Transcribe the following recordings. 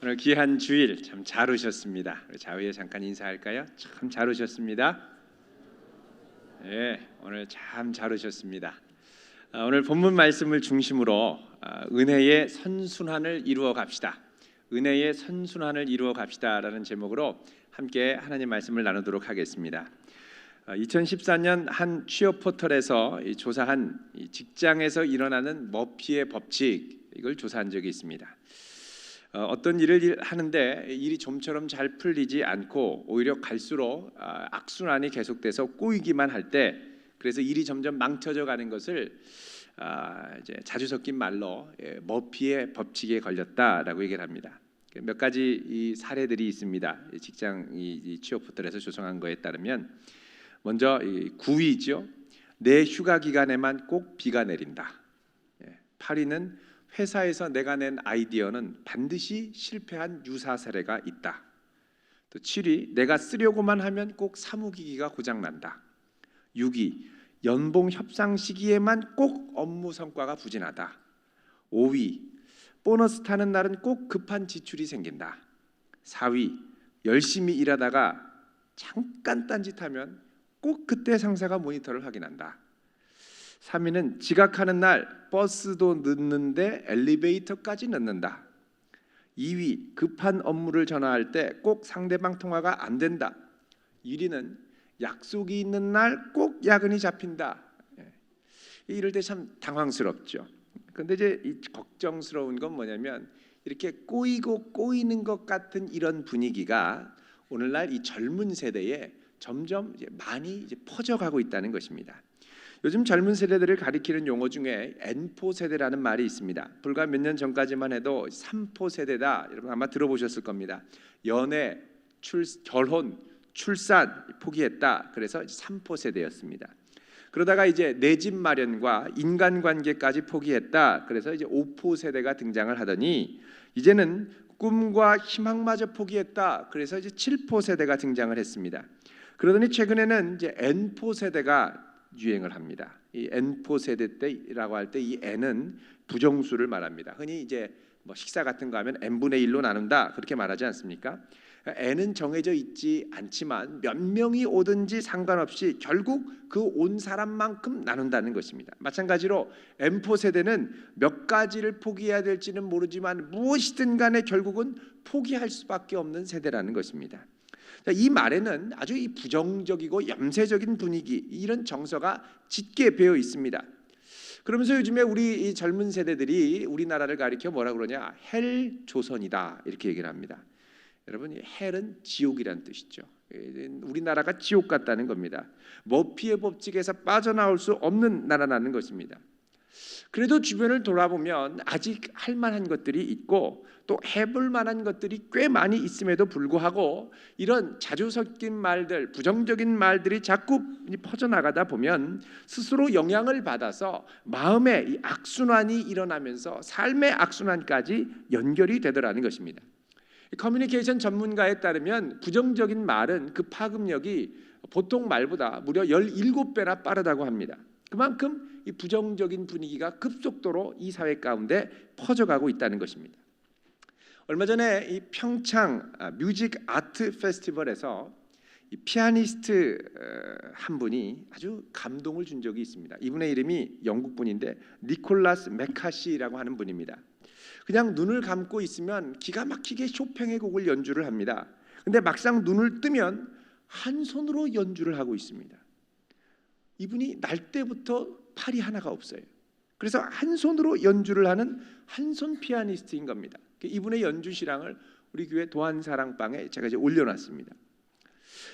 오늘 귀한 주일 참 잘 오셨습니다. 좌우에 잠깐 인사할까요? 참 잘 오셨습니다. 네, 오늘 참 잘 오셨습니다. 오늘 본문 말씀을 중심으로 은혜의 선순환을 이루어 갑시다. 은혜의 선순환을 이루어 갑시다라는 제목으로 함께 하나님 말씀을 나누도록 하겠습니다. 2014년 한 취업 포털에서 조사한 직장에서 일어나는 머피의 법칙, 이걸 조사한 적이 있습니다. 어떤 일을 하는데 일이 좀처럼 잘 풀리지 않고 오히려 갈수록 악순환이 계속돼서 꼬이기만 할 때, 그래서 일이 점점 망쳐져 가는 것을 이제 자주 섞인 말로 머피의 법칙에 걸렸다라고 얘기를 합니다. 몇 가지 이 사례들이 있습니다. 직장 이 취업 포털에서 조성한 거에 따르면, 먼저 9위죠. 내 휴가 기간에만 꼭 비가 내린다. 8위는 회사에서 내가 낸 아이디어는 반드시 실패한 유사 사례가 있다. 또 7위, 내가 쓰려고만 하면 꼭 사무기기가 고장난다. 6위, 연봉 협상 시기에만 꼭 업무 성과가 부진하다. 5위, 보너스 타는 날은 꼭 급한 지출이 생긴다. 4위, 열심히 일하다가 잠깐 딴짓하면 꼭 그때 상사가 모니터를 확인한다. 3위는 지각하는 날 버스도 늦는데 엘리베이터까지 늦는다. 2위, 급한 업무를 전화할 때 꼭 상대방 통화가 안 된다. 1위는 약속이 있는 날 꼭 야근이 잡힌다. 이럴 때 참 당황스럽죠. 그런데 이제 이 걱정스러운 건 뭐냐면, 이렇게 꼬이고 꼬이는 것 같은 이런 분위기가 오늘날 이 젊은 세대에 점점 많이 퍼져가고 있다는 것입니다. 요즘 젊은 세대들을 가리키는 용어 중에 N포 세대라는 말이 있습니다. 불과 몇 년 전까지만 해도 3포 세대다. 여러분 아마 들어보셨을 겁니다. 연애, 결혼, 출산 포기했다. 그래서 3포 세대였습니다. 그러다가 이제 내 집 마련과 인간관계까지 포기했다. 그래서 이제 5포 세대가 등장을 하더니, 이제는 꿈과 희망마저 포기했다. 그래서 이제 7포 세대가 등장을 했습니다. 그러더니 최근에는 이제 N포 세대가 유행을 합니다. 이 N포 세대 때라고 할 때 이 N은 부정수를 말합니다. 흔히 이제 뭐 식사 같은 거 하면 N분의 1로 나눈다, 그렇게 말하지 않습니까? N은 정해져 있지 않지만 몇 명이 오든지 상관없이 결국 그 온 사람만큼 나눈다는 것입니다. 마찬가지로 N포 세대는 몇 가지를 포기해야 될지는 모르지만 무엇이든 간에 결국은 포기할 수밖에 없는 세대라는 것입니다. 이 말에는 아주 이 부정적이고 염세적인 분위기, 이런 정서가 짙게 배어 있습니다. 그러면서 요즘에 우리 이 젊은 세대들이 우리나라를 가리켜 뭐라 그러냐, 헬 조선이다, 이렇게 얘기를 합니다. 여러분, 헬은 지옥이란 뜻이죠. 우리나라가 지옥 같다는 겁니다. 머피의 법칙에서 빠져나올 수 없는 나라라는 것입니다. 그래도 주변을 돌아보면 아직 할 만한 것들이 있고 또 해볼 만한 것들이 꽤 많이 있음에도 불구하고, 이런 자주 섞인 말들, 부정적인 말들이 자꾸 퍼져나가다 보면 스스로 영향을 받아서 마음에 이 악순환이 일어나면서 삶의 악순환까지 연결이 되더라는 것입니다. 커뮤니케이션 전문가에 따르면 부정적인 말은 그 파급력이 보통 말보다 무려 17배나 빠르다고 합니다. 그만큼 이 부정적인 분위기가 급속도로 이 사회 가운데 퍼져가고 있다는 것입니다. 얼마 전에 이 평창 뮤직 아트 페스티벌에서 이 피아니스트 한 분이 아주 감동을 준 적이 있습니다. 이분의 이름이 영국 분인데 니콜라스 메카시라고 하는 분입니다. 그냥 눈을 감고 있으면 기가 막히게 쇼팽의 곡을 연주를 합니다. 근데 막상 눈을 뜨면 한 손으로 연주를 하고 있습니다. 이분이 날 때부터 팔이 하나가 없어요. 그래서 한 손으로 연주를 하는 한손 피아니스트인 겁니다. 이분의 연주 실황을 우리 교회 도안사랑방에 제가 이제 올려놨습니다.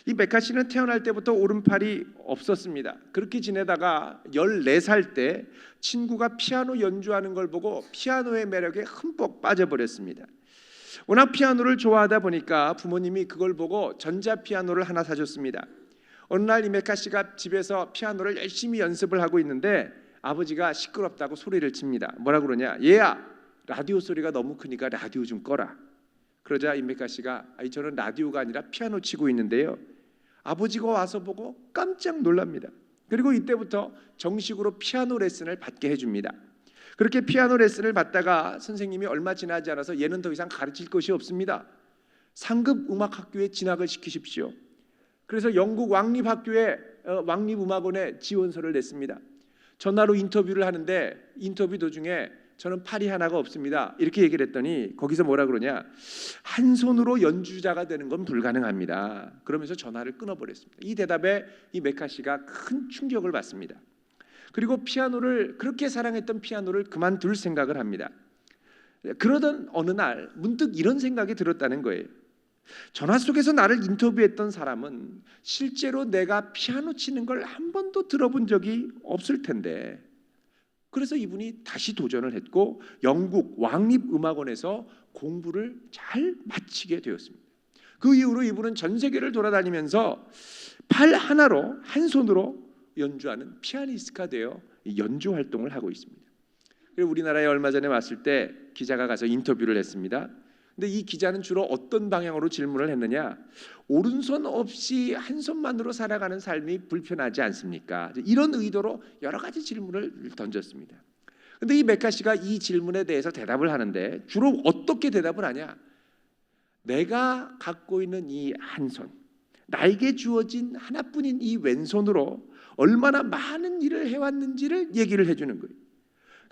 이 메카시는 태어날 때부터 오른팔이 없었습니다. 그렇게 지내다가 14살 때 친구가 피아노 연주하는 걸 보고 피아노의 매력에 흠뻑 빠져버렸습니다. 워낙 피아노를 좋아하다 보니까 부모님이 그걸 보고 전자피아노를 하나 사줬습니다. 어느 날 이 메카시가 집에서 피아노를 열심히 연습을 하고 있는데 아버지가 시끄럽다고 소리를 칩니다. 뭐라 그러냐, 얘야, 라디오 소리가 너무 크니까 라디오 좀 꺼라. 그러자 이 메카시가, 저는 라디오가 아니라 피아노 치고 있는데요. 아버지가 와서 보고 깜짝 놀랍니다. 그리고 이때부터 정식으로 피아노 레슨을 받게 해줍니다. 그렇게 피아노 레슨을 받다가 선생님이 얼마 지나지 않아서 얘는 더 이상 가르칠 것이 없습니다. 상급 음악학교에 진학을 시키십시오. 그래서 영국 왕립음악원에 지원서를 냈습니다. 전화로 인터뷰를 하는데 인터뷰 도중에 저는 팔이 하나가 없습니다. 이렇게 얘기를 했더니 거기서 뭐라 그러냐? 한 손으로 연주자가 되는 건 불가능합니다. 그러면서 전화를 끊어버렸습니다. 이 대답에 이 메카시가 큰 충격을 받습니다. 그리고 피아노를 그렇게 사랑했던 피아노를 그만둘 생각을 합니다. 그러던 어느 날 문득 이런 생각이 들었다는 거예요. 전화 속에서 나를 인터뷰했던 사람은 실제로 내가 피아노 치는 걸 한 번도 들어본 적이 없을 텐데, 그래서 이분이 다시 도전을 했고 영국 왕립음악원에서 공부를 잘 마치게 되었습니다. 그 이후로 이분은 전 세계를 돌아다니면서 팔 하나로 한 손으로 연주하는 피아니스트가 되어 연주 활동을 하고 있습니다. 그리고 우리나라에 얼마 전에 왔을 때 기자가 가서 인터뷰를 했습니다. 근데 이 기자는 주로 어떤 방향으로 질문을 했느냐? 오른손 없이 한 손만으로 살아가는 삶이 불편하지 않습니까? 이런 의도로 여러 가지 질문을 던졌습니다. 근데 이 메카시가 이 질문에 대해서 대답을 하는데 주로 어떻게 대답을 하냐? 내가 갖고 있는 이 한 손, 나에게 주어진 하나뿐인 이 왼손으로 얼마나 많은 일을 해왔는지를 얘기를 해주는 거예요.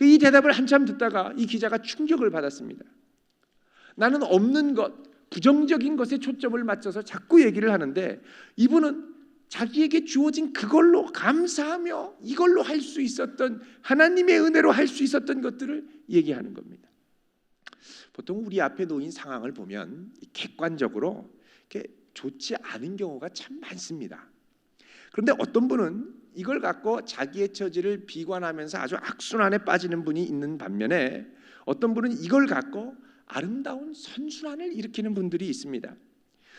이 대답을 한참 듣다가 이 기자가 충격을 받았습니다. 나는 없는 것, 부정적인 것에 초점을 맞춰서 자꾸 얘기를 하는데 이분은 자기에게 주어진 그걸로 감사하며 이걸로 할 수 있었던, 하나님의 은혜로 할 수 있었던 것들을 얘기하는 겁니다. 보통 우리 앞에 놓인 상황을 보면 객관적으로 이렇게 좋지 않은 경우가 참 많습니다. 그런데 어떤 분은 이걸 갖고 자기의 처지를 비관하면서 아주 악순환에 빠지는 분이 있는 반면에 어떤 분은 이걸 갖고 아름다운 선순환을 일으키는 분들이 있습니다.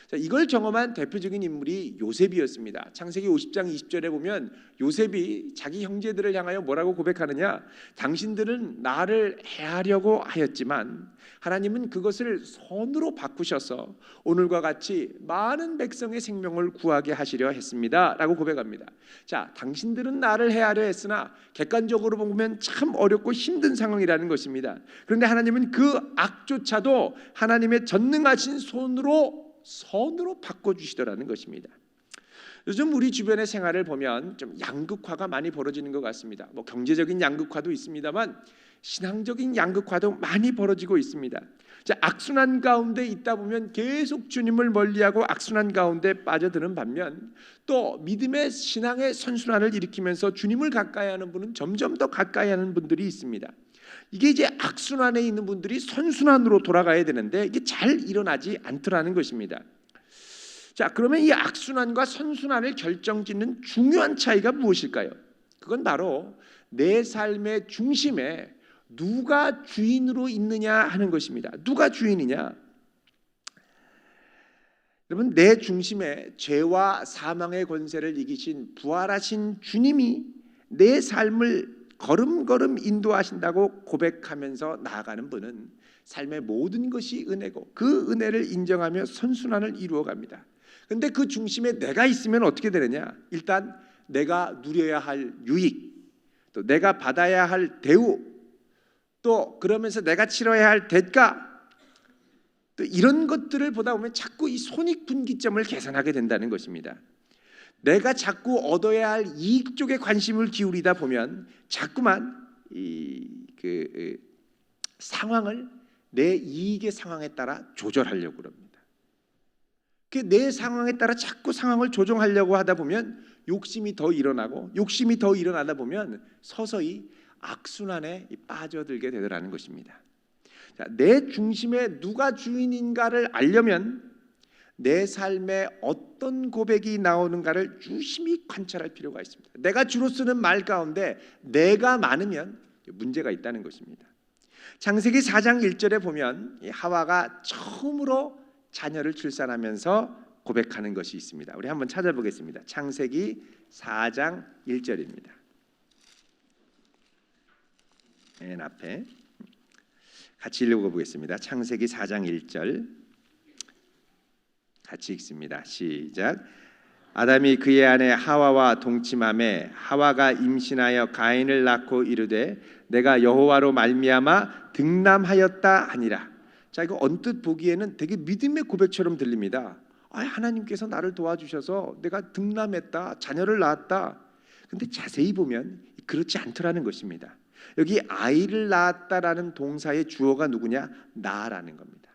자, 이걸 경험한 대표적인 인물이 요셉이었습니다. 창세기 50장 20절에 보면 요셉이 자기 형제들을 향하여 뭐라고 고백하느냐? 당신들은 나를 해하려고 하였지만 하나님은 그것을 선으로 바꾸셔서 오늘과 같이 많은 백성의 생명을 구하게 하시려 했습니다 라고 고백합니다. 자, 당신들은 나를 해하려 했으나 객관적으로 보면 참 어렵고 힘든 상황이라는 것입니다. 그런데 하나님은 그 악조차도 하나님의 전능하신 손으로 선으로 바꿔주시더라는 것입니다. 요즘 우리 주변의 생활을 보면 좀 양극화가 많이 벌어지는 것 같습니다. 뭐 경제적인 양극화도 있습니다만 신앙적인 양극화도 많이 벌어지고 있습니다. 자, 악순환 가운데 있다 보면 계속 주님을 멀리하고 악순환 가운데 빠져드는 반면 또 믿음의 신앙의 선순환을 일으키면서 주님을 가까이 하는 분은 점점 더 가까이 하는 분들이 있습니다. 이게 이제 악순환에 있는 분들이 선순환으로 돌아가야 되는데 이게 잘 일어나지 않더라는 것입니다. 자, 그러면 이 악순환과 선순환을 결정짓는 중요한 차이가 무엇일까요? 그건 바로 내 삶의 중심에 누가 주인으로 있느냐 하는 것입니다. 누가 주인이냐? 여러분, 내 중심에 죄와 사망의 권세를 이기신 부활하신 주님이 내 삶을 걸음걸음 인도하신다고 고백하면서 나아가는 분은 삶의 모든 것이 은혜고 그 은혜를 인정하며 선순환을 이루어갑니다. 그런데 그 중심에 내가 있으면 어떻게 되느냐? 일단 내가 누려야 할 유익, 또 내가 받아야 할 대우, 또 그러면서 내가 치러야 할 대가, 또 이런 것들을 보다 보면 자꾸 이 손익분기점을 계산하게 된다는 것입니다. 내가 자꾸 얻어야 할 이익 쪽에 관심을 기울이다 보면 자꾸만 상황을 내 이익의 상황에 따라 조절하려고 합니다. 내 상황에 따라 자꾸 상황을 조정하려고 하다 보면 욕심이 더 일어나고 욕심이 더 일어나다 보면 서서히 악순환에 빠져들게 되더라는 것입니다. 자, 내 중심에 누가 주인인가를 알려면 내 삶에 어떤 고백이 나오는가를 유심히 관찰할 필요가 있습니다. 내가 주로 쓰는 말 가운데 내가 많으면 문제가 있다는 것입니다. 창세기 4장 1절에 보면 하와가 처음으로 자녀를 출산하면서 고백하는 것이 있습니다. 우리 한번 찾아보겠습니다. 창세기 4장 1절입니다. 맨 앞에 같이 읽어보겠습니다. 창세기 4장 1절 같이 읽습니다. 시작. 아담이 그의 아내 하와와 동침하매 하와가 임신하여 가인을 낳고 이르되 내가 여호와로 말미암아 등남하였다 하니라. 자, 이거 언뜻 보기에는 되게 믿음의 고백처럼 들립니다. 하나님께서 나를 도와주셔서 내가 등남했다, 자녀를 낳았다. 근데 자세히 보면 그렇지 않더라는 것입니다. 여기 아이를 낳았다라는 동사의 주어가 누구냐? 나라는 겁니다.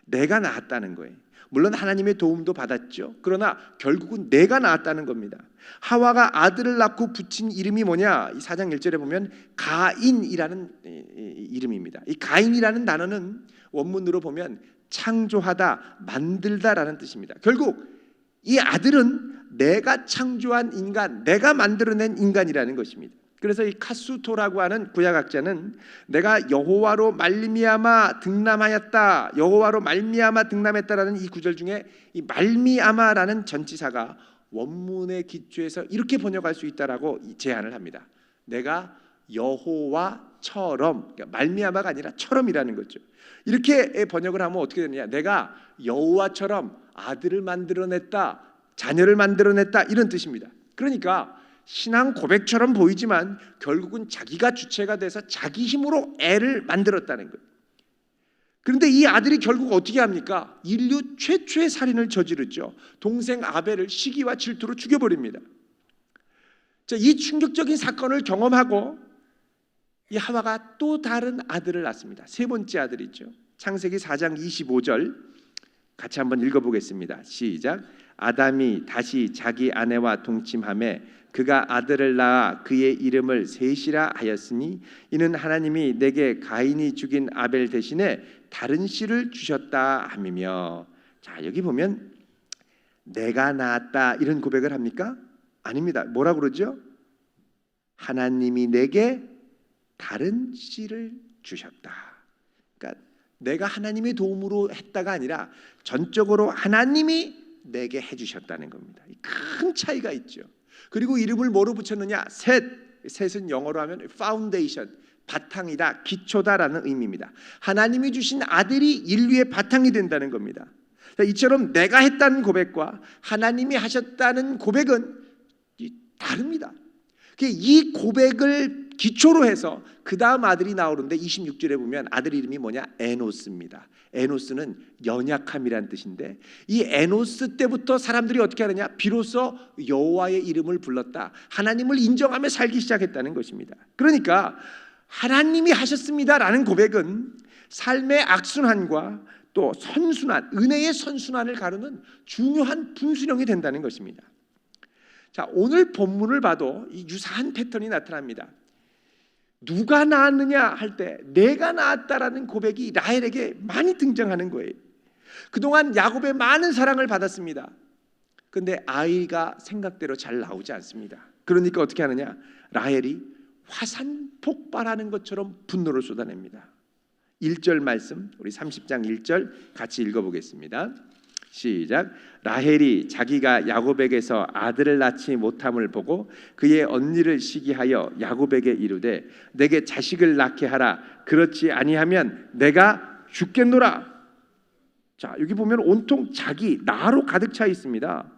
내가 낳았다는 거예요. 물론 하나님의 도움도 받았죠. 그러나 결국은 내가 낳았다는 겁니다. 하와가 아들을 낳고 붙인 이름이 뭐냐? 이 4장 1절에 보면 가인이라는 이름입니다. 이 가인이라는 단어는 원문으로 보면 창조하다, 만들다라는 뜻입니다. 결국 이 아들은 내가 창조한 인간, 내가 만들어낸 인간이라는 것입니다. 그래서 이 카수토라고 하는 구약학자는 내가 여호와로 말미암아 등남하였다, 여호와로 말미암아 등남했다라는 이 구절 중에 이 말미암아라는 전치사가 원문의 기초에서 이렇게 번역할 수 있다라고 제안을 합니다. 내가 여호와처럼, 그러니까 말미암아가 아니라 처럼이라는 거죠. 이렇게 번역을 하면 어떻게 되느냐? 내가 여호와처럼 아들을 만들어냈다, 자녀를 만들어냈다, 이런 뜻입니다. 그러니까 신앙 고백처럼 보이지만 결국은 자기가 주체가 돼서 자기 힘으로 애를 만들었다는 거예요. 그런데 이 아들이 결국 어떻게 합니까? 인류 최초의 살인을 저지르죠. 동생 아벨을 시기와 질투로 죽여버립니다. 자, 이 충격적인 사건을 경험하고 이 하와가 또 다른 아들을 낳습니다. 세 번째 아들이죠. 창세기 4장 25절 같이 한번 읽어보겠습니다. 시작. 아담이 다시 자기 아내와 동침하매 그가 아들을 낳아 그의 이름을 셋이라 하였으니 이는 하나님이 내게 가인이 죽인 아벨 대신에 다른 씨를 주셨다 함이며. 자, 여기 보면 내가 낳았다 이런 고백을 합니까? 아닙니다. 뭐라 그러죠? 하나님이 내게 다른 씨를 주셨다. 그러니까 내가 하나님의 도움으로 했다가 아니라 전적으로 하나님이 내게 해주셨다는 겁니다. 큰 차이가 있죠. 그리고 이름을 뭐로 붙였느냐? 셋은 영어로 하면 foundation, 바탕이다, 기초다라는 의미입니다. 하나님이 주신 아들이 인류의 바탕이 된다는 겁니다. 이처럼 내가 했다는 고백과 하나님이 하셨다는 고백은 다릅니다. 이 고백을 기초로 해서 그 다음 아들이 나오는데 26절에 보면 아들 이름이 뭐냐? 에노스입니다. 에노스는 연약함이란 뜻인데 이 에노스 때부터 사람들이 어떻게 하느냐? 비로소 여호와의 이름을 불렀다. 하나님을 인정하며 살기 시작했다는 것입니다. 그러니까 하나님이 하셨습니다라는 고백은 삶의 악순환과 또 선순환, 은혜의 선순환을 가르는 중요한 분수령이 된다는 것입니다. 자, 오늘 본문을 봐도 이 유사한 패턴이 나타납니다. 누가 낳았느냐 할 때 내가 낳았다라는 고백이 라헬에게 많이 등장하는 거예요. 그동안 야곱의 많은 사랑을 받았습니다. 그런데 아이가 생각대로 잘 나오지 않습니다. 그러니까 어떻게 하느냐? 라헬이 화산 폭발하는 것처럼 분노를 쏟아냅니다. 1절 말씀 우리 30장 1절 같이 읽어보겠습니다. 시작. 라헬이 자기가 야곱에게서 아들을 낳지 못함을 보고 그의 언니를 시기하여 야곱에게 이르되 내게 자식을 낳게 하라. 그렇지 아니하면 내가 죽겠노라. 자, 여기 보면 온통 자기 나로 가득 차 있습니다.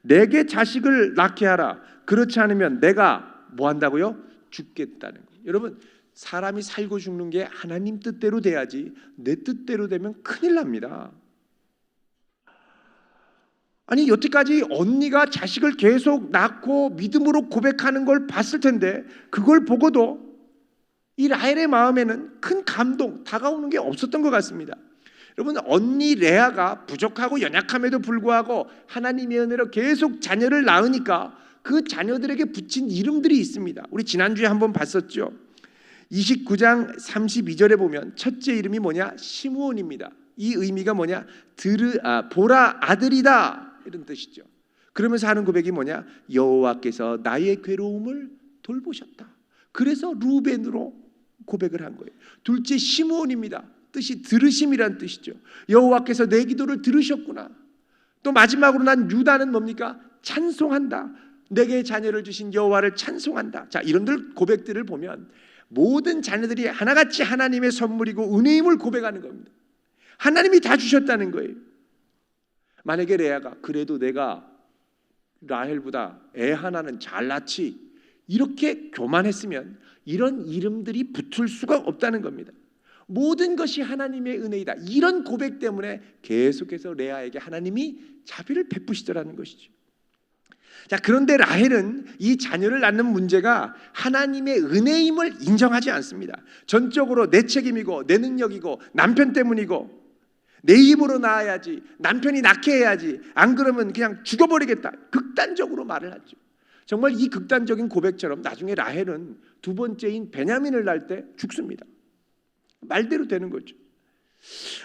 내게 자식을 낳게 하라. 그렇지 않으면 내가 뭐 한다고요? 죽겠다는 거예요. 여러분, 사람이 살고 죽는 게 하나님 뜻대로 돼야지 내 뜻대로 되면 큰일 납니다. 아니, 여태까지 언니가 자식을 계속 낳고 믿음으로 고백하는 걸 봤을 텐데 그걸 보고도 이 라헬의 마음에는 큰 감동, 다가오는 게 없었던 것 같습니다. 여러분, 언니 레아가 부족하고 연약함에도 불구하고 하나님의 은혜로 계속 자녀를 낳으니까 그 자녀들에게 붙인 이름들이 있습니다. 우리 지난주에 한번 봤었죠. 29장 32절에 보면 첫째 이름이 뭐냐? 시므온입니다. 이 의미가 뭐냐? 보라 아들이다 이런 뜻이죠. 그러면서 하는 고백이 뭐냐? 여호와께서 나의 괴로움을 돌보셨다. 그래서 루벤으로 고백을 한 거예요. 둘째 시므온입니다. 뜻이 들으심이란 뜻이죠. 여호와께서 내 기도를 들으셨구나. 또 마지막으로 난 유다는 뭡니까? 찬송한다. 내게 자녀를 주신 여호와를 찬송한다. 자, 이런들 고백들을 보면 모든 자녀들이 하나같이 하나님의 선물이고 은혜임을 고백하는 겁니다. 하나님이 다 주셨다는 거예요. 만약에 레아가 그래도 내가 라헬보다 애 하나는 잘 낳지, 이렇게 교만했으면 이런 이름들이 붙을 수가 없다는 겁니다. 모든 것이 하나님의 은혜이다, 이런 고백 때문에 계속해서 레아에게 하나님이 자비를 베푸시더라는 것이죠. 자, 그런데 라헬은 이 자녀를 낳는 문제가 하나님의 은혜임을 인정하지 않습니다. 전적으로 내 책임이고 내 능력이고 남편 때문이고 내 입으로 낳아야지, 남편이 낳게 해야지, 안 그러면 그냥 죽어버리겠다, 극단적으로 말을 하죠. 정말 이 극단적인 고백처럼 나중에 라헬은 두 번째인 베냐민을 낳을 때 죽습니다. 말대로 되는 거죠.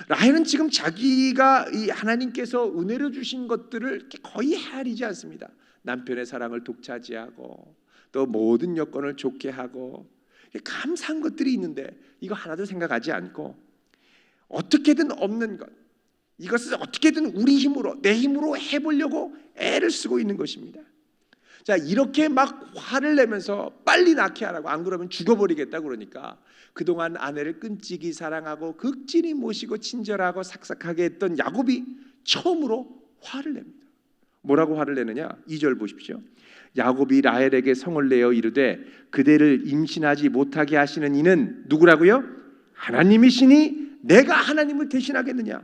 라헬은 지금 자기가 이 하나님께서 은혜로 주신 것들을 거의 헤아리지 않습니다. 남편의 사랑을 독차지하고 또 모든 여건을 좋게 하고 감사한 것들이 있는데 이거 하나도 생각하지 않고 어떻게든 없는 것, 이것을 어떻게든 우리 힘으로, 내 힘으로 해보려고 애를 쓰고 있는 것입니다. 자, 이렇게 막 화를 내면서 빨리 낳게 하라고, 안 그러면 죽어버리겠다 그러니까 그동안 아내를 끈질기 사랑하고 극진히 모시고 친절하고 삭삭하게 했던 야곱이 처음으로 화를 냅니다. 뭐라고 화를 내느냐? 2절 보십시오. 야곱이 라헬에게 성을 내어 이르되 그대를 임신하지 못하게 하시는 이는 누구라고요? 하나님이시니 내가 하나님을 대신하겠느냐?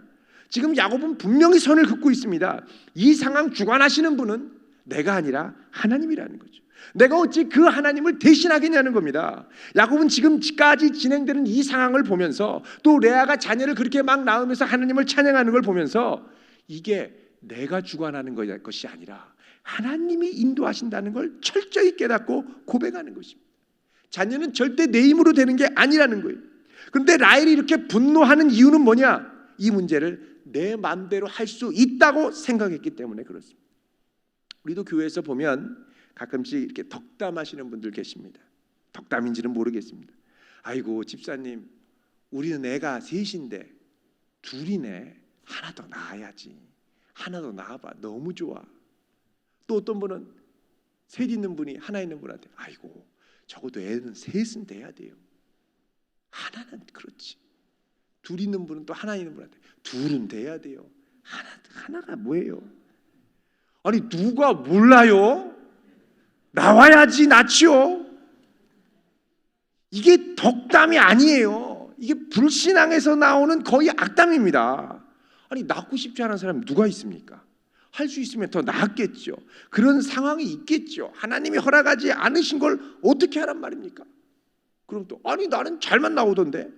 지금 야곱은 분명히 선을 긋고 있습니다. 이 상황 주관하시는 분은 내가 아니라 하나님이라는 거죠. 내가 어찌 그 하나님을 대신하겠냐는 겁니다. 야곱은 지금까지 진행되는 이 상황을 보면서 또 레아가 자녀를 그렇게 막 낳으면서 하나님을 찬양하는 걸 보면서 이게 내가 주관하는 것이 아니라 하나님이 인도하신다는 걸 철저히 깨닫고 고백하는 것입니다. 자녀는 절대 내 힘으로 되는 게 아니라는 거예요. 그런데 라헬이 이렇게 분노하는 이유는 뭐냐? 이 문제를 내 마음대로 할 수 있다고 생각했기 때문에 그렇습니다. 우리도 교회에서 보면 가끔씩 이렇게 덕담하시는 분들 계십니다. 덕담인지는 모르겠습니다. 아이고 집사님, 우리는 애가 셋인데 둘이네, 하나 더 낳아야지, 하나 더 낳아봐, 너무 좋아. 또 어떤 분은 셋 있는 분이 하나 있는 분한테 아이고 적어도 애는 셋은 돼야 돼요, 하나는 그렇지. 둘 있는 분은 또 하나 있는 분한테 둘은 돼야 돼요, 하나가 뭐예요? 아니 누가 몰라요? 나와야지 낳지요. 이게 덕담이 아니에요. 이게 불신앙에서 나오는 거의 악담입니다. 아니 낳고 싶지 않은 사람이 누가 있습니까? 할 수 있으면 더 낫겠죠. 그런 상황이 있겠죠. 하나님이 허락하지 않으신 걸 어떻게 하란 말입니까? 그럼 또 아니 나는 잘만 나오던데.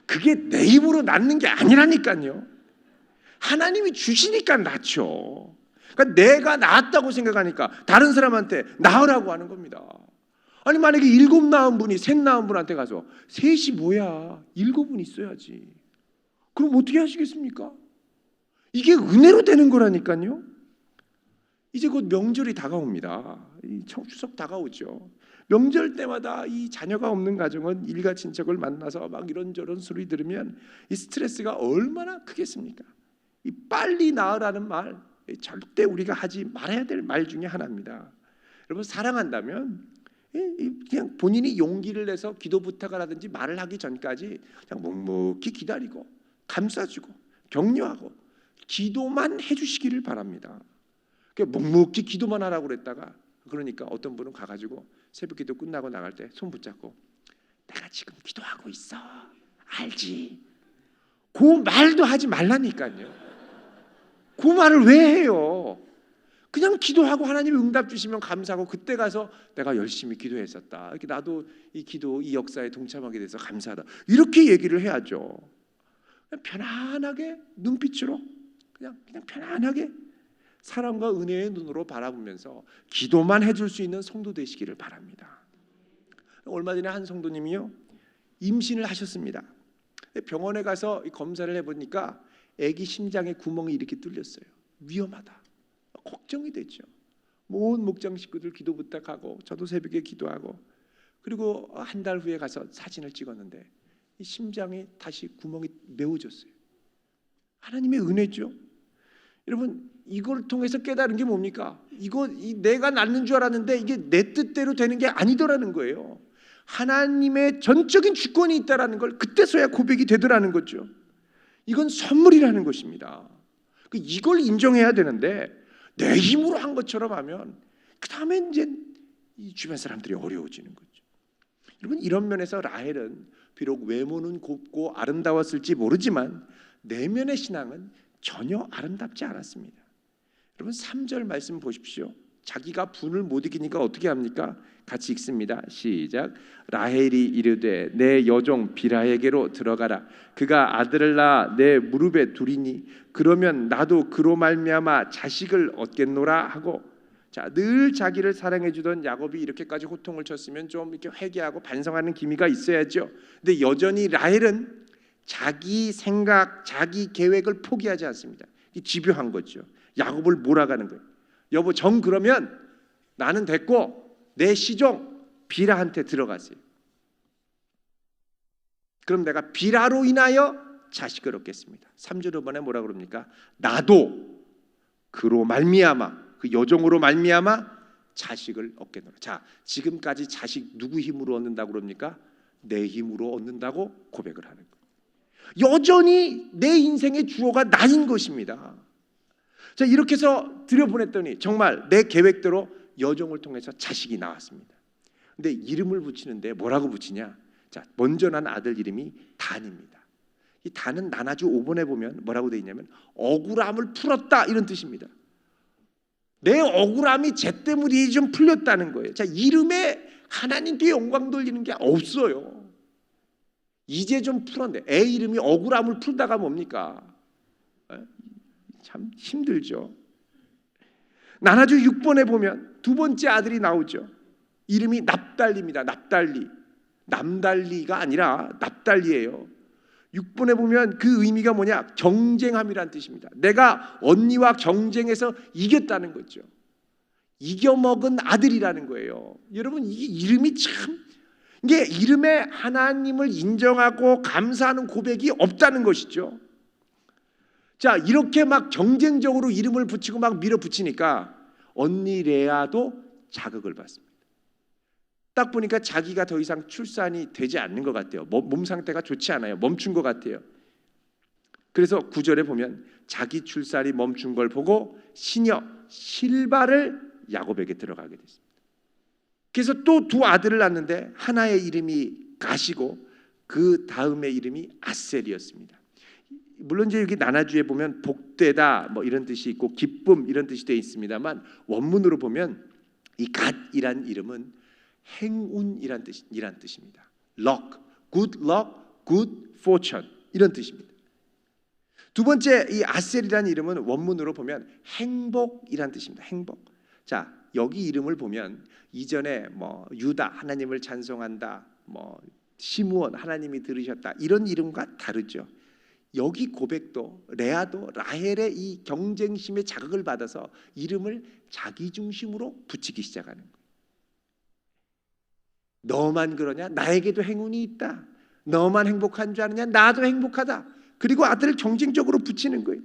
그게 내 입으로 낳는 게 아니라니까요. 하나님이 주시니까 낳죠. 그러니까 내가 낳았다고 생각하니까 다른 사람한테 낳으라고 하는 겁니다. 아니 만약에 7 낳은 분이 3 낳은 분한테 가서 셋이 뭐야, 7은 있어야지, 그럼 어떻게 하시겠습니까? 이게 은혜로 되는 거라니까요. 이제 곧 명절이 다가옵니다. 추석 다가오죠. 명절 때마다 이 자녀가 없는 가정은 일가 친척을 만나서 막 이런저런 소리 들으면 이 스트레스가 얼마나 크겠습니까? 이 빨리 낳으라는 말 절대 우리가 하지 말아야 될 말 중에 하나입니다. 여러분 사랑한다면 그냥 본인이 용기를 내서 기도 부탁을 하든지 말을 하기 전까지 그냥 묵묵히 기다리고 감싸주고 격려하고 기도만 해주시기를 바랍니다. 묵묵히 기도만 하라고 그랬다가 그러니까 어떤 분은 가가지고 새벽기도 끝나고 나갈 때 손 붙잡고 내가 지금 기도하고 있어 알지? 그 말도 하지 말라니까요. 그 말을 왜 해요? 그냥 기도하고 하나님이 응답 주시면 감사하고 그때 가서 내가 열심히 기도했었다, 이렇게 나도 이 기도 이 역사에 동참하게 돼서 감사하다, 이렇게 얘기를 해야죠. 그냥 편안하게 눈빛으로 그냥 편안하게 사랑과 은혜의 눈으로 바라보면서 기도만 해줄 수 있는 성도 되시기를 바랍니다. 얼마 전에 한 성도님이요 임신을 하셨습니다. 병원에 가서 검사를 해보니까 아기 심장에 구멍이 이렇게 뚫렸어요. 위험하다, 걱정이 됐죠. 온 목장 식구들 기도 부탁하고 저도 새벽에 기도하고 그리고 한 달 후에 가서 사진을 찍었는데 이 심장에 다시 구멍이 메워졌어요. 하나님의 은혜죠. 여러분 이걸 통해서 깨달은 게 뭡니까? 내가 낳는 줄 알았는데 이게 내 뜻대로 되는 게 아니더라는 거예요. 하나님의 전적인 주권이 있다라는 걸 그때서야 고백이 되더라는 거죠. 이건 선물이라는 것입니다. 이걸 인정해야 되는데 내 힘으로 한 것처럼 하면 그 다음에 이제 이 주변 사람들이 어려워지는 거죠. 여러분, 이런 면에서 라헬은 비록 외모는 곱고 아름다웠을지 모르지만 내면의 신앙은 전혀 아름답지 않았습니다. 여러분, 3절 말씀 보십시오. 자기가 분을 못 이기니까 어떻게 합니까? 같이 읽습니다. 시작. 라헬이 이르되 내 여종 빌하에게로 들어가라. 그가 아들을 낳아 내 무릎에 두리니 그러면 나도 그로 말미암아 자식을 얻겠노라 하고. 자, 늘 자기를 사랑해 주던 야곱이 이렇게까지 호통을 쳤으면 좀 이렇게 회개하고 반성하는 기미가 있어야죠. 근데 여전히 라헬은 자기 생각, 자기 계획을 포기하지 않습니다. 이 집요한 거죠. 야곱을 몰아가는 거예요. 여보, 정 그러면 나는 됐고 내 시종 빌하한테 들어가세요. 그럼 내가 빌하로 인하여 자식을 얻겠습니다. 3절 후반에 뭐라 그럽니까? 나도 그로 말미암아, 그 여종으로 말미암아 자식을 얻겠노라. 자, 지금까지 자식 누구 힘으로 얻는다고 그럽니까? 내 힘으로 얻는다고 고백을 하는 거예요. 여전히 내 인생의 주어가 나인 것입니다. 자, 이렇게 해서 들여보냈더니 정말 내 계획대로 여종을 통해서 자식이 나왔습니다. 근데 이름을 붙이는데 뭐라고 붙이냐? 자, 먼저 난 아들 이름이 단입니다. 이 단은 나나주 5번에 보면 뭐라고 되어 있냐면 억울함을 풀었다, 이런 뜻입니다. 내 억울함이 쟤 때문에 좀 풀렸다는 거예요. 자, 이름에 하나님께 영광 돌리는 게 없어요. 이제 좀 풀었네. 애 이름이 억울함을 풀다가 뭡니까? 참 힘들죠. 나나주 6번에 보면 두 번째 아들이 나오죠. 이름이 납달리입니다. 납달리. 남달리가 아니라 납달리예요. 6번에 보면 그 의미가 뭐냐? 경쟁함이란 뜻입니다. 내가 언니와 경쟁해서 이겼다는 거죠. 이겨먹은 아들이라는 거예요. 여러분, 이게 이름이 참, 이게 이름에 하나님을 인정하고 감사하는 고백이 없다는 것이죠. 자, 이렇게 막 경쟁적으로 이름을 붙이고 막 밀어붙이니까 언니 레아도 자극을 받습니다. 딱 보니까 자기가 더 이상 출산이 되지 않는 것 같아요. 몸 상태가 좋지 않아요. 멈춘 것 같아요. 그래서 9절에 보면 자기 출산이 멈춘 걸 보고 시녀 실바를 야곱에게 들어가게 됐습니다. 그래서 또 두 아들을 낳는데 하나의 이름이 가시고 그 다음의 이름이 아셀이었습니다. 물론 이제 여기 나나주에 보면 복되다 뭐 이런 뜻이 있고 기쁨 이런 뜻이 되어 있습니다만 원문으로 보면 이 갓이란 이름은 행운이란 뜻입니다. luck, good luck, good fortune 이런 뜻입니다. 두 번째 이 아셀이라는 이름은 원문으로 보면 행복이란 뜻입니다. 행복. 자, 여기 이름을 보면 이전에 뭐 유다 하나님을 찬송한다, 뭐 시므온 하나님이 들으셨다 이런 이름과 다르죠. 여기 고백도 레아도 라헬의 이 경쟁심에 자극을 받아서 이름을 자기 중심으로 붙이기 시작하는 거예요. 너만 그러냐? 나에게도 행운이 있다. 너만 행복한 줄 아느냐? 나도 행복하다. 그리고 아들을 경쟁적으로 붙이는 거예요.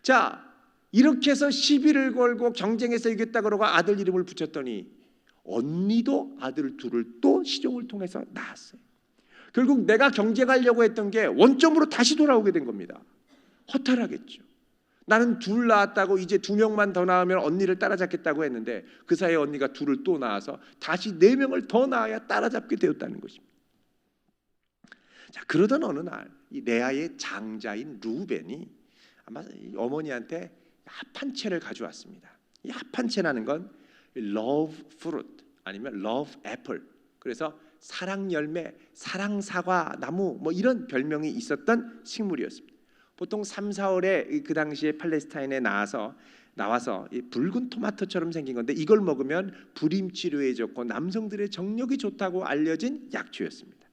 자, 이렇게 해서 시비를 걸고 경쟁해서 이겼다 그러고 아들 이름을 붙였더니 언니도 아들 둘을 또 시종을 통해서 낳았어요. 결국 내가 경쟁하려고 했던 게 원점으로 다시 돌아오게 된 겁니다. 허탈하겠죠. 나는 둘 낳았다고 이제 2명만 더 낳으면 언니를 따라잡겠다고 했는데 그 사이에 언니가 둘을 또 낳아서 다시 4명을 더 낳아야 따라잡게 되었다는 것입니다. 자, 그러던 어느 날 이 레아의 장자인 루벤이 아마 어머니한테 합한 채를 가져왔습니다. 이 합한 채라는 건 love fruit 아니면 love apple, 그래서 사랑 열매, 사랑 사과 나무 뭐 이런 별명이 있었던 식물이었습니다. 보통 3, 4월에 그 당시에 팔레스타인에 나와서 이 붉은 토마토처럼 생긴 건데 이걸 먹으면 불임 치료에 좋고 남성들의 정력이 좋다고 알려진 약초였습니다.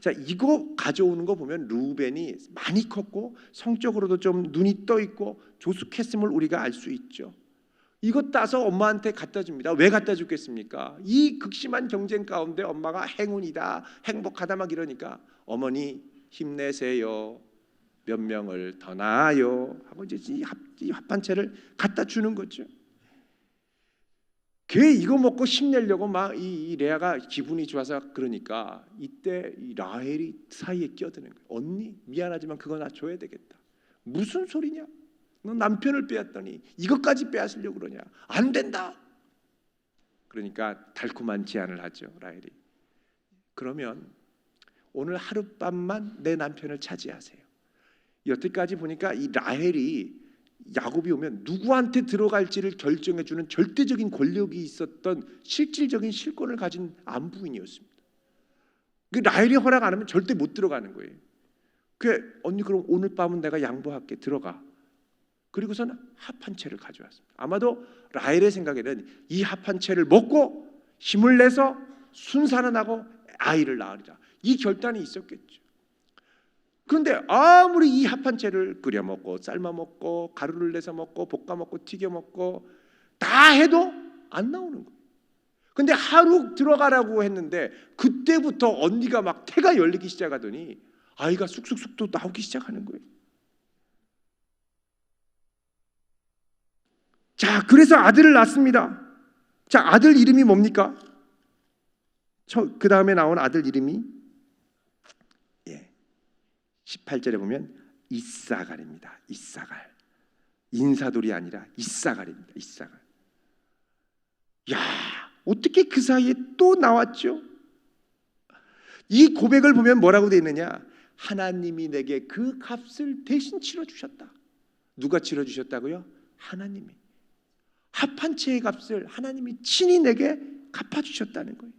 자, 이거 가져오는 거 보면 루벤이 많이 컸고 성적으로도 좀 눈이 떠 있고 조숙했음을 우리가 알 수 있죠. 이것 따서 엄마한테 갖다 줍니다. 왜 갖다 주겠습니까? 이 극심한 경쟁 가운데 엄마가 행운이다, 행복하다 막 이러니까 어머니 힘내세요. 몇 명을 더 낳아요 하고 이제 이 합반채를 갖다 주는 거죠. 걔 이거 먹고 힘내려고 막 이 레아가 기분이 좋아서 그러니까 이때 이 라헬이 사이에 끼어드는 거예요. 언니 미안하지만 그거 나 줘야 되겠다. 무슨 소리냐? 너 남편을 빼앗더니 이것까지 빼앗으려고 그러냐? 안 된다. 그러니까 달콤한 제안을 하죠, 라헬이. 그러면 오늘 하룻밤만 내 남편을 차지하세요. 여태까지 보니까 이 라헬이 야곱이 오면 누구한테 들어갈지를 결정해주는 절대적인 권력이 있었던 실질적인 실권을 가진 안부인이었습니다. 그 라헬이 허락 안 하면 절대 못 들어가는 거예요. 그 언니 그럼 오늘 밤은 내가 양보할게, 들어가. 그리고서는 합 한 채를 가져왔습니다. 아마도 라헬의 생각에는 이 합 한 채를 먹고 힘을 내서 순산하고 아이를 낳으리라, 이 결단이 있었겠죠. 그런데 아무리 이 합 한 채를 끓여 먹고 삶아 먹고 가루를 내서 먹고 볶아 먹고 튀겨 먹고 다 해도 안 나오는 거예요. 근데 하루 들어가라고 했는데 그때부터 언니가 막 태가 열리기 시작하더니 아이가 쑥쑥쑥 또 나오기 시작하는 거예요. 자, 그래서 아들을 낳습니다. 자, 아들 이름이 뭡니까? 그 다음에 나온 아들 이름이 18절에 보면 이사갈입니다. 이사갈. 인사돌이 아니라 이사갈입니다. 이사갈. 야, 어떻게 그 사이에 또 나왔죠? 이 고백을 보면 뭐라고 되어 있느냐? 하나님이 내게 그 값을 대신 치러주셨다. 누가 치러주셨다고요? 하나님이. 합한 채의 값을 하나님이 친히 내게 갚아주셨다는 거예요.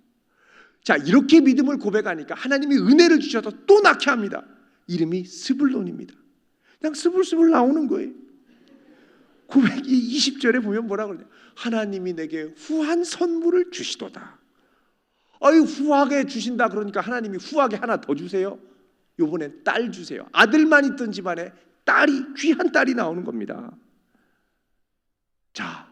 자, 이렇게 믿음을 고백하니까 하나님이 은혜를 주셔서 또 낳게 합니다. 이름이 스불론입니다. 그냥 스불스불 나오는 거예요. 고백이 20절에 보면 뭐라고 그러냐? 하나님이 내게 후한 선물을 주시도다. 아유, 후하게 주신다 그러니까 하나님이 후하게 하나 더 주세요. 요번엔 딸 주세요. 아들만 있던 집안에 딸이, 귀한 딸이 나오는 겁니다. 자,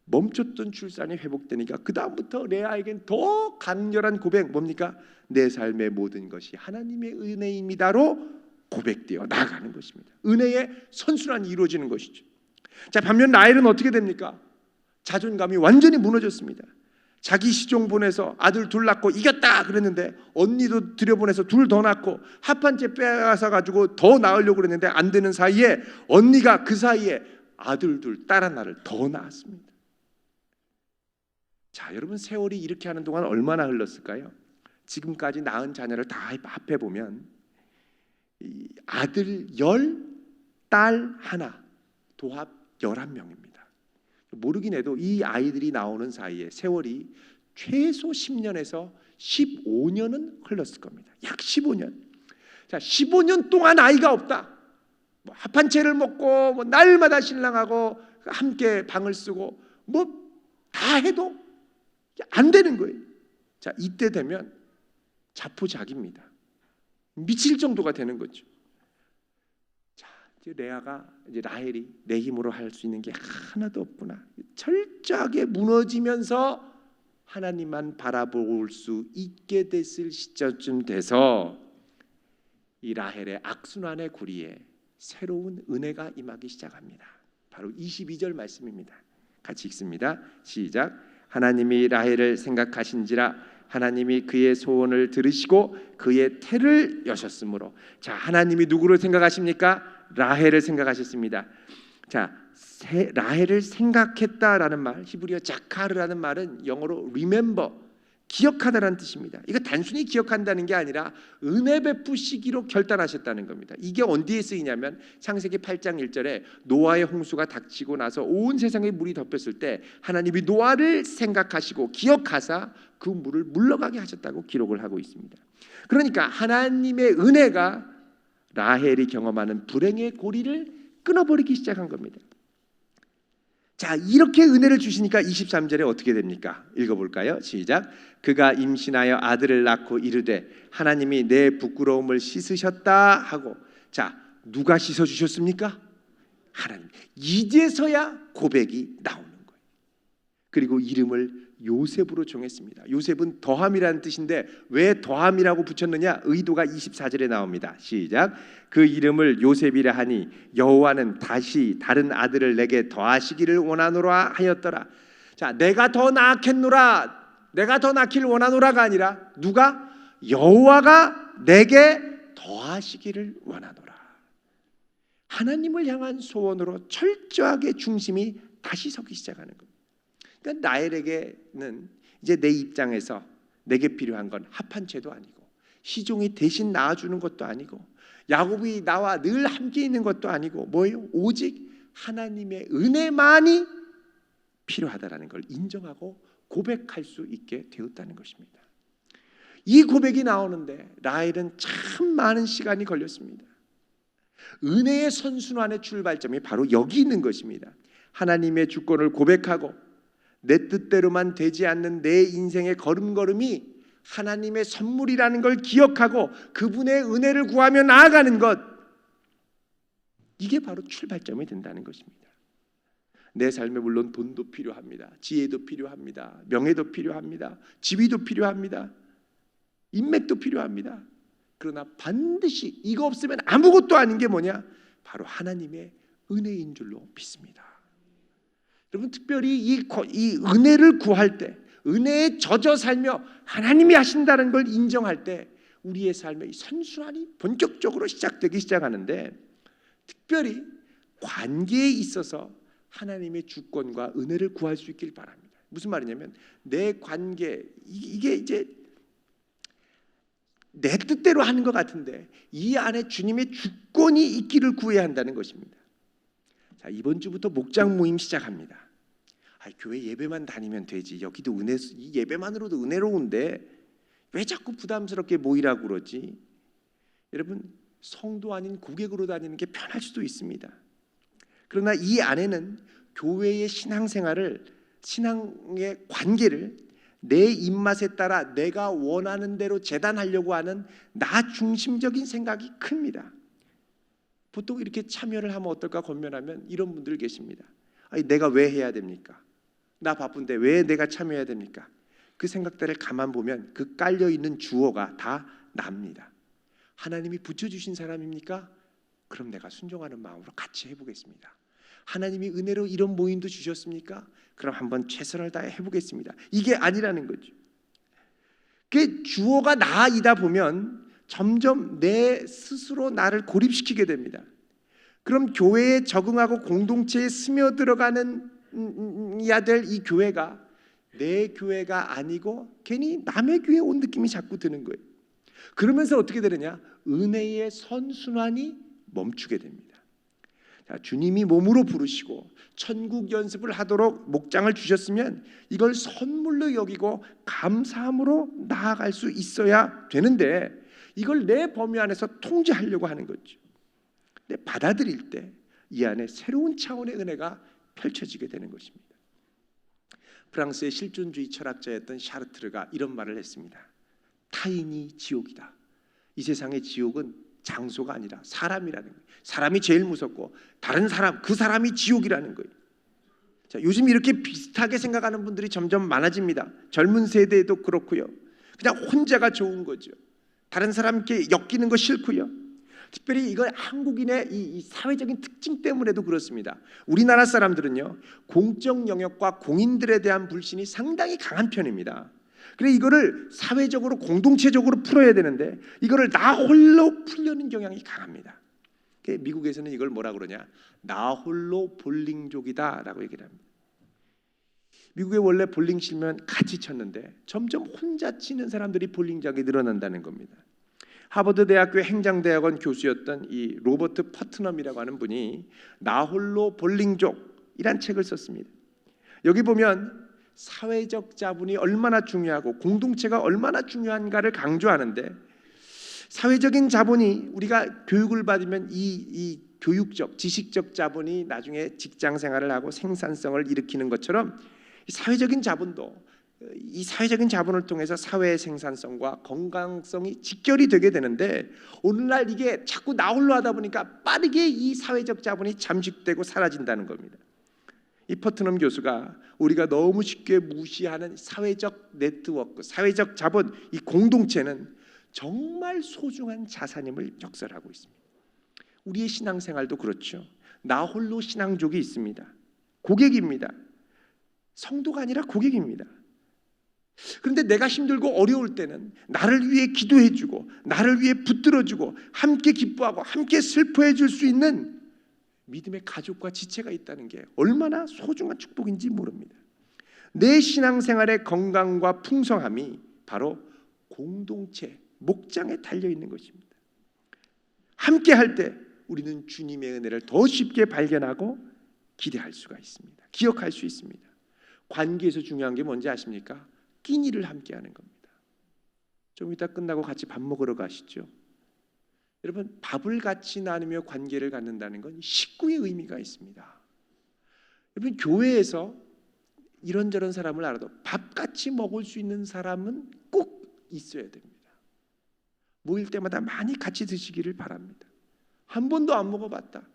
멈췄던 출산이 회복되니까 그 다음부터 레아에겐 더 강렬한 고백, 뭡니까? 내 삶의 모든 것이 하나님의 은혜입니다로 고백되어 나아가는 것입니다. 은혜의 선순환이 이루어지는 것이죠. 자, 반면 라헬은 어떻게 됩니까? 자존감이 완전히 무너졌습니다. 자기 시종 보내서 아들 둘 낳고 이겼다 그랬는데 언니도 들여보내서 둘 더 낳고 합한 채 빼앗아 가지고 더 낳으려고 그랬는데 안 되는 사이에 언니가 그 사이에 아들 둘, 딸 하나를 더 낳았습니다. 자, 여러분, 세월이 이렇게 하는 동안 얼마나 흘렀을까요? 지금까지 낳은 자녀를 다 합해보면 아들 10, 딸 하나, 도합 11명입니다. 모르긴 해도 이 아이들이 나오는 사이에 세월이 최소 10년에서 15년은 흘렀을 겁니다. 약 15년. 자, 15년 동안 아이가 없다. 합한 채를 먹고 날마다 신랑하고 함께 방을 쓰고 다 해도 안 되는 거예요. 자, 이때 되면 자포자기입니다. 미칠 정도가 되는 거죠. 자, 이제 라헬이 내 힘으로 할 수 있는 게 하나도 없구나. 철저하게 무너지면서 하나님만 바라볼 수 있게 됐을 시점쯤 돼서 이 라헬의 악순환의 구리에 새로운 은혜가 임하기 시작합니다. 바로 22절 말씀입니다. 같이 읽습니다. 시작. 하나님이 라헬을 생각하신지라 하나님이 그의 소원을 들으시고 그의 태를 여셨으므로. 자, 하나님이 누구를 생각하십니까? 라헬을 생각하셨습니다. 자, 라헬을 생각했다라는 말, 히브리어 자카르라는 말은 영어로 remember, 기억하다라는 뜻입니다. 이거 단순히 기억한다는 게 아니라 은혜 베푸시기로 결단하셨다는 겁니다. 이게 어디에 쓰이냐면 창세기 8장 1절에 노아의 홍수가 닥치고 나서 온 세상에 물이 덮였을 때 하나님이 노아를 생각하시고 기억하사 그 물을 물러가게 하셨다고 기록을 하고 있습니다. 그러니까 하나님의 은혜가 라헬이 경험하는 불행의 고리를 끊어버리기 시작한 겁니다. 자, 이렇게 은혜를 주시니까 23절에 어떻게 됩니까? 읽어볼까요? 시작. 그가 임신하여 아들을 낳고 이르되 하나님이 내 부끄러움을 씻으셨다 하고. 자, 누가 씻어주셨습니까? 하나님. 이제서야 고백이 나오는 거예요. 그리고 이름을 요셉으로 정했습니다. 요셉은 더함이라는 뜻인데 왜 더함이라고 붙였느냐? 의도가 24절에 나옵니다. 시작. 그 이름을 요셉이라 하니 여호와는 다시 다른 아들을 내게 더하시기를 원하노라 하였더라. 자, 내가 더 낳겠노라, 내가 더 낳기를 원하노라가 아니라 누가? 여호와가 내게 더하시기를 원하노라. 하나님을 향한 소원으로 철저하게 중심이 다시 서기 시작하는 겁니다. 그러니까 라헬에게는 이제 내 입장에서 내게 필요한 건 합한채도 아니고 시종이 대신 낳아주는 것도 아니고 야곱이 나와 늘 함께 있는 것도 아니고 뭐예요? 오직 하나님의 은혜만이 필요하다라는 걸 인정하고 고백할 수 있게 되었다는 것입니다. 이 고백이 나오는데 라헬은 참 많은 시간이 걸렸습니다. 은혜의 선순환의 출발점이 바로 여기 있는 것입니다. 하나님의 주권을 고백하고 내 뜻대로만 되지 않는 내 인생의 걸음걸음이 하나님의 선물이라는 걸 기억하고 그분의 은혜를 구하며 나아가는 것, 이게 바로 출발점이 된다는 것입니다. 내 삶에 물론 돈도 필요합니다. 지혜도 필요합니다. 명예도 필요합니다. 지위도 필요합니다. 인맥도 필요합니다. 그러나 반드시 이거 없으면 아무것도 아닌 게 뭐냐? 바로 하나님의 은혜인 줄로 믿습니다. 여러분, 특별히 이 은혜를 구할 때, 은혜에 젖어 살며 하나님이 하신다는 걸 인정할 때 우리의 삶의 선순환이 본격적으로 시작하는데, 특별히 관계에 있어서 하나님의 주권과 은혜를 구할 수 있길 바랍니다. 무슨 말이냐면 내 관계, 이게 이제 내 뜻대로 하는 것 같은데 이 안에 주님의 주권이 있기를 구해야 한다는 것입니다. 자, 이번 주부터 목장 모임 시작합니다. 교회 예배만 다니면 되지, 여기도 이 예배만으로도 은혜로운데 왜 자꾸 부담스럽게 모이라고 그러지? 여러분, 성도 아닌 고객으로 다니는 게 편할 수도 있습니다. 그러나 이 안에는 교회의 신앙생활을, 신앙의 관계를 내 입맛에 따라 내가 원하는 대로 재단하려고 하는 나 중심적인 생각이 큽니다. 보통 이렇게 참여를 하면 어떨까 권면하면 이런 분들 계십니다. 내가 왜 해야 됩니까? 나 바쁜데 왜 내가 참여해야 됩니까? 그 생각들을 가만 보면 그 깔려있는 주어가 다 납니다. 하나님이 붙여주신 사람입니까? 그럼 내가 순종하는 마음으로 같이 해보겠습니다. 하나님이 은혜로 이런 모임도 주셨습니까? 그럼 한번 최선을 다해 해보겠습니다. 이게 아니라는 거죠. 그 주어가 나이다 보면 점점 내 스스로 나를 고립시키게 됩니다. 그럼 교회에 적응하고 공동체에 스며들어가는 야 될 이 교회가 내 교회가 아니고 괜히 남의 교회에 온 느낌이 자꾸 드는 거예요. 그러면서 어떻게 되느냐? 은혜의 선순환이 멈추게 됩니다. 자, 주님이 몸으로 부르시고 천국 연습을 하도록 목장을 주셨으면 이걸 선물로 여기고 감사함으로 나아갈 수 있어야 되는데 이걸 내 범위 안에서 통제하려고 하는 거죠. 근데 받아들일 때 이 안에 새로운 차원의 은혜가 펼쳐지게 되는 것입니다. 프랑스의 실존주의 철학자였던 샤르트르가 이런 말을 했습니다. 타인이 지옥이다. 이 세상의 지옥은 장소가 아니라 사람이라는 거예요. 사람이 제일 무섭고 다른 사람, 그 사람이 지옥이라는 거예요. 자, 요즘 이렇게 비슷하게 생각하는 분들이 점점 많아집니다. 젊은 세대에도 그렇고요. 그냥 혼자가 좋은 거죠. 다른 사람께 엮이는 거 싫고요. 특별히 이건 한국인의 이 사회적인 특징 때문에도 그렇습니다. 우리나라 사람들은요, 공적 영역과 공인들에 대한 불신이 상당히 강한 편입니다. 그래 이거를 사회적으로 공동체적으로 풀어야 되는데 이거를 나 홀로 풀려는 경향이 강합니다. 미국에서는 이걸 뭐라 그러냐? 나 홀로 볼링족이다라고 얘기를 합니다. 미국에 원래 볼링 치면 같이 쳤는데 점점 혼자 치는 사람들이 볼링장에 늘어난다는 겁니다. 하버드 대학교 행정대학원 교수였던 이 로버트 퍼트넘이라고 하는 분이 나 홀로 볼링족이란 책을 썼습니다. 여기 보면 사회적 자본이 얼마나 중요하고 공동체가 얼마나 중요한가를 강조하는데, 사회적인 자본이 우리가 교육을 받으면 이 교육적, 지식적 자본이 나중에 직장 생활을 하고 생산성을 일으키는 것처럼 사회적인 자본도 이 사회적인 자본을 통해서 사회의 생산성과 건강성이 직결이 되게 되는데, 오늘날 이게 자꾸 나 홀로 하다 보니까 빠르게 이 사회적 자본이 잠식되고 사라진다는 겁니다. 이 퍼트넘 교수가 우리가 너무 쉽게 무시하는 사회적 네트워크, 사회적 자본, 이 공동체는 정말 소중한 자산임을 역설하고 있습니다. 우리의 신앙생활도 그렇죠. 나 홀로 신앙족이 있습니다. 고객입니다. 성도가 아니라 고객입니다. 그런데 내가 힘들고 어려울 때는 나를 위해 기도해주고 나를 위해 붙들어주고 함께 기뻐하고 함께 슬퍼해 줄 수 있는 믿음의 가족과 지체가 있다는 게 얼마나 소중한 축복인지 모릅니다. 내 신앙생활의 건강과 풍성함이 바로 공동체, 목장에 달려 있는 것입니다. 함께 할 때 우리는 주님의 은혜를 더 쉽게 발견하고 기대할 수가 있습니다. 기억할 수 있습니다. 관계에서 중요한 게 뭔지 아십니까? 끼니를 함께 하는 겁니다. 좀 이따 끝나고 같이 밥 먹으러 가시죠. 여러분, 밥을 같이 나누며 관계를 갖는다는 건 식구의 의미가 있습니다. 여러분, 교회에서 이런저런 사람을 알아도 밥 같이 먹을 수 있는 사람은 꼭 있어야 됩니다. 모일 때마다 많이 같이 드시기를 바랍니다. 한 번도 안 먹어봤다,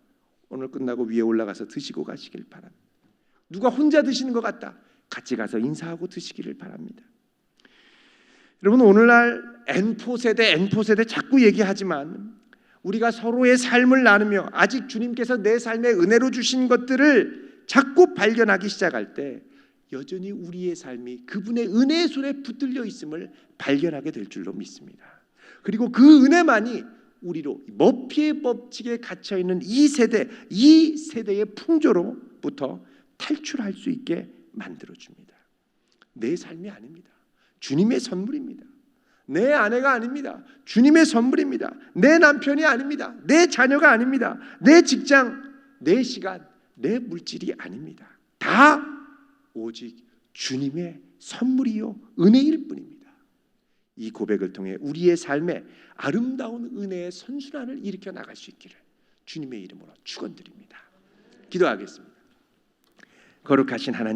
오늘 끝나고 위에 올라가서 드시고 가시길 바랍니다. 누가 혼자 드시는 것 같다, 같이 가서 인사하고 드시기를 바랍니다. 여러분, 오늘날 N포세대 자꾸 얘기하지만 우리가 서로의 삶을 나누며 아직 주님께서 내 삶에 은혜로 주신 것들을 자꾸 발견하기 시작할 때 여전히 우리의 삶이 그분의 은혜의 손에 붙들려 있음을 발견하게 될 줄로 믿습니다. 그리고 그 은혜만이 우리로 머피의 법칙에 갇혀 있는 이 세대의 풍조로부터 탈출할 수 있게 만들어 줍니다. 내 삶이 아닙니다. 주님의 선물입니다. 내 아내가 아닙니다. 주님의 선물입니다. 내 남편이 아닙니다. 내 자녀가 아닙니다. 내 직장, 내 시간, 내 물질이 아닙니다. 다 오직 주님의 선물이요 은혜일 뿐입니다. 이 고백을 통해 우리의 삶에 아름다운 은혜의 선순환을 일으켜 나갈 수 있기를 주님의 이름으로 축원드립니다. 기도하겠습니다. 거룩하신 하나님,